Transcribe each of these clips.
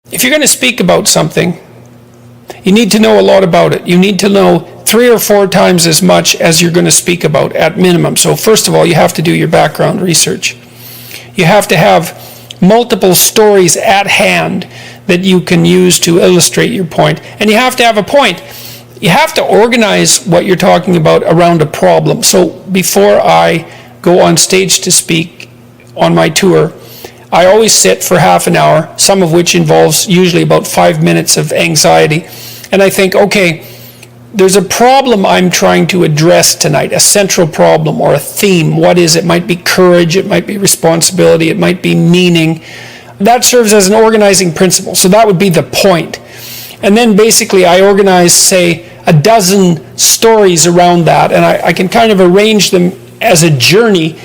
If you're going to speak about something, you need to know a lot about it. You need to know 3 or 4 times as much as you're going to speak about at minimum. So first of all, you have to do your background research. You have to have multiple stories at hand that you can use to illustrate your point. And you have to have a point. You have to organize what you're talking about around a problem. So before I go on stage to speak on my tour, I always sit for half an hour, some of which involves usually about 5 minutes of anxiety. And I think, okay, there's a problem I'm trying to address tonight, a central problem or a theme. What is it? It might be courage, it might be responsibility, it might be meaning. That serves as an organizing principle. So that would be the point. And then basically I organize, say, a dozen stories around that, and I can kind of arrange them as a journey,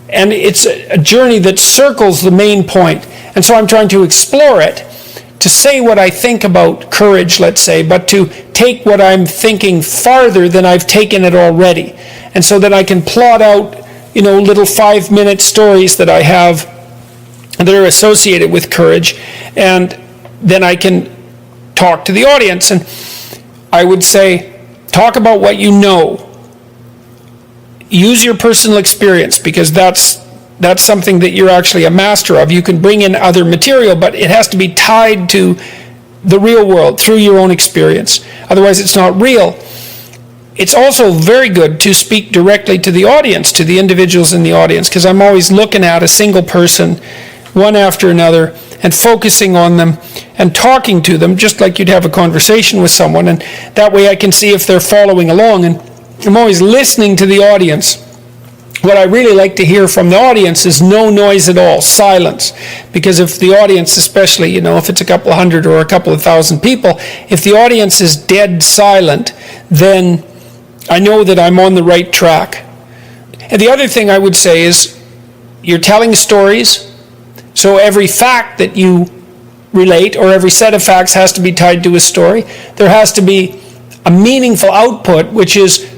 and it's a journey that circles the main point. And so I'm trying to explore it, to say what I think about courage, let's say, but to take what I'm thinking farther than I've taken it already. And so that I can plot out, little 5-minute stories that I have that are associated with courage, and then I can talk to the audience. And I would say, talk about what you know. Use your personal experience, because that's something that you're actually a master of. You can bring in other material, but it has to be tied to the real world through your own experience. Otherwise, it's not real. It's also very good to speak directly to the audience, to the individuals in the audience, because I'm always looking at a single person, one after another, and focusing on them and talking to them just like you'd have a conversation with someone. And that way I can see if they're following along. And I'm always listening to the audience. What I really like to hear from the audience is no noise at all, silence. Because if the audience, especially, if it's a couple of hundred or a couple of thousand people, if the audience is dead silent, then I know that I'm on the right track. And the other thing I would say is, you're telling stories, so every fact that you relate, or every set of facts, has to be tied to a story. There has to be a meaningful output, which is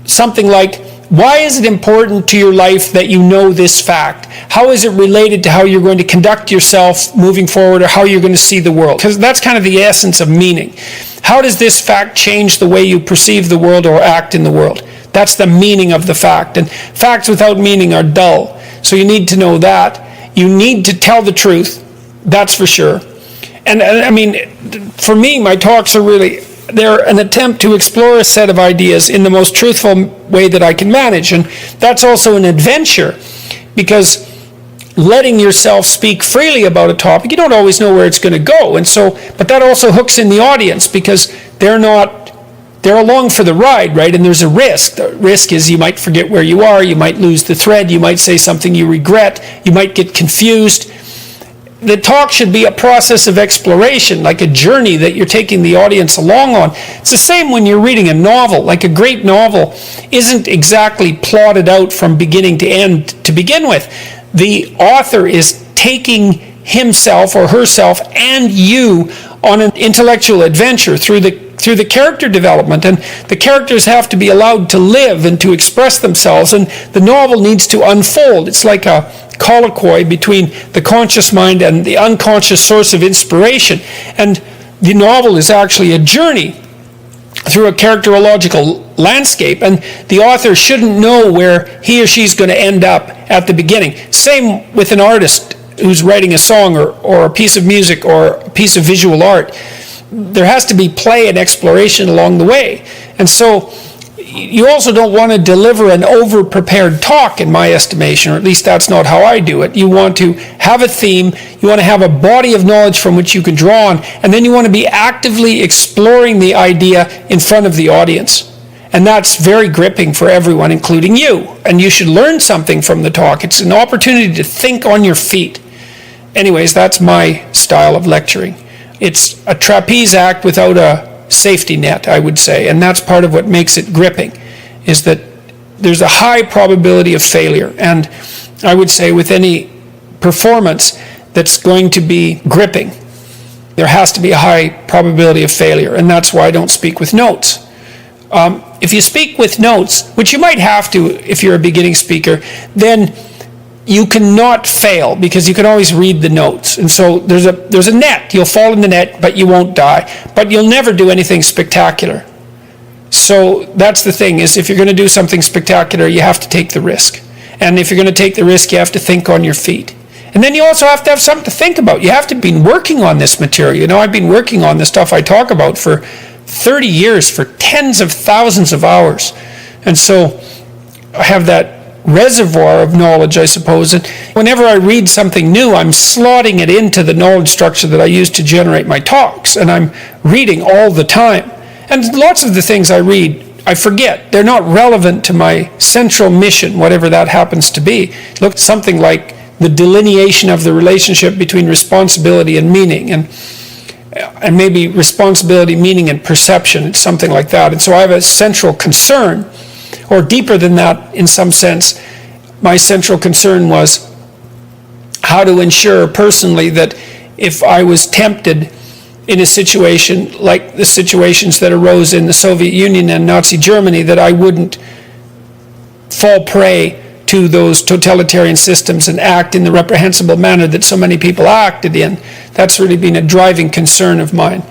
something like, why is it important to your life that you know this fact? How is it related to how you're going to conduct yourself moving forward, or how you're going to see the world? Because that's kind of the essence of meaning. How does this fact change the way you perceive the world or act in the world? That's the meaning of the fact. And facts without meaning are dull. So you need to know that. You need to tell the truth. That's for sure. And I mean, for me, my talks are really, they're an attempt to explore a set of ideas in the most truthful way that I can manage. And that's also an adventure, because letting yourself speak freely about a topic, you don't always know where it's going to go. And so, but that also hooks in the audience, because they're along for the ride, right? And there's a risk. The risk is you might forget where you are, you might lose the thread, you might say something you regret, you might get confused. The talk should be a process of exploration, like a journey that you're taking the audience along on. It's the same when you're reading a novel. Like, a great novel isn't exactly plotted out from beginning to end to begin with. The author is taking himself or herself and you on an intellectual adventure through the character development, and the characters have to be allowed to live and to express themselves, and the novel needs to unfold. It's like a colloquy between the conscious mind and the unconscious source of inspiration, and the novel is actually a journey through a characterological landscape, and the author shouldn't know where he or she's going to end up at the beginning. Same with an artist who's writing a song or a piece of music or a piece of visual art. There has to be play and exploration along the way. And so you also don't want to deliver an over-prepared talk, in my estimation, or at least that's not how I do it. You want to have a theme, you want to have a body of knowledge from which you can draw on, and then you want to be actively exploring the idea in front of the audience. And that's very gripping for everyone, including you. And you should learn something from the talk. It's an opportunity to think on your feet. Anyways, that's my style of lecturing. It's a trapeze act without a safety net, I would say, and that's part of what makes it gripping, is that there's a high probability of failure. And I would say with any performance that's going to be gripping, there has to be a high probability of failure, and that's why I don't speak with notes. If you speak with notes, which you might have to if you're a beginning speaker, then you cannot fail because you can always read the notes. And so there's a net. You'll fall in the net, but you won't die. But you'll never do anything spectacular. So that's the thing, is if you're going to do something spectacular, you have to take the risk. And if you're going to take the risk, you have to think on your feet. And then you also have to have something to think about. You have to be working on this material. You know, I've been working on the stuff I talk about for 30 years, for tens of thousands of hours. And so I have that reservoir of knowledge, I suppose. And whenever I read something new, I'm slotting it into the knowledge structure that I use to generate my talks. And I'm reading all the time. And lots of the things I read, I forget. They're not relevant to my central mission, whatever that happens to be. Look at something like the delineation of the relationship between responsibility and meaning, and maybe responsibility, meaning, and perception. It's something like that. And so I have a central concern, or deeper than that in some sense. My central concern was how to ensure personally that if I was tempted in a situation like the situations that arose in the Soviet Union and Nazi Germany, that I wouldn't fall prey to those totalitarian systems and act in the reprehensible manner that so many people acted in. That's really been a driving concern of mine.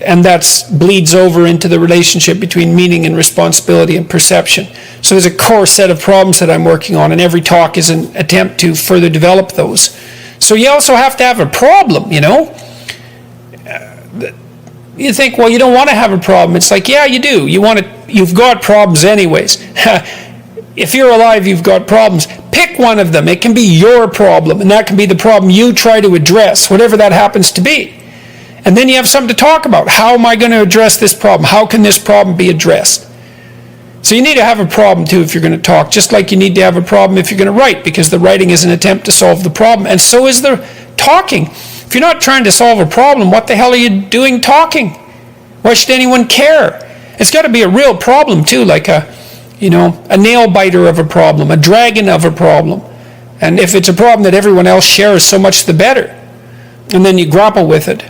And that bleeds over into the relationship between meaning and responsibility and perception. So there's a core set of problems that I'm working on, and every talk is an attempt to further develop those. So you also have to have a problem, you know. You think, well, you don't want to have a problem. It's like, yeah, you do. You've got problems anyways. If you're alive, you've got problems. Pick one of them. It can be your problem, and that can be the problem you try to address, whatever that happens to be. And then you have something to talk about. How am I going to address this problem? How can this problem be addressed? So you need to have a problem too if you're going to talk, just like you need to have a problem if you're going to write, because the writing is an attempt to solve the problem, and so is the talking. If you're not trying to solve a problem, what the hell are you doing talking? Why should anyone care? It's got to be a real problem too, like a nail biter of a problem, a dragon of a problem. And if it's a problem that everyone else shares, so much the better. And then you grapple with it.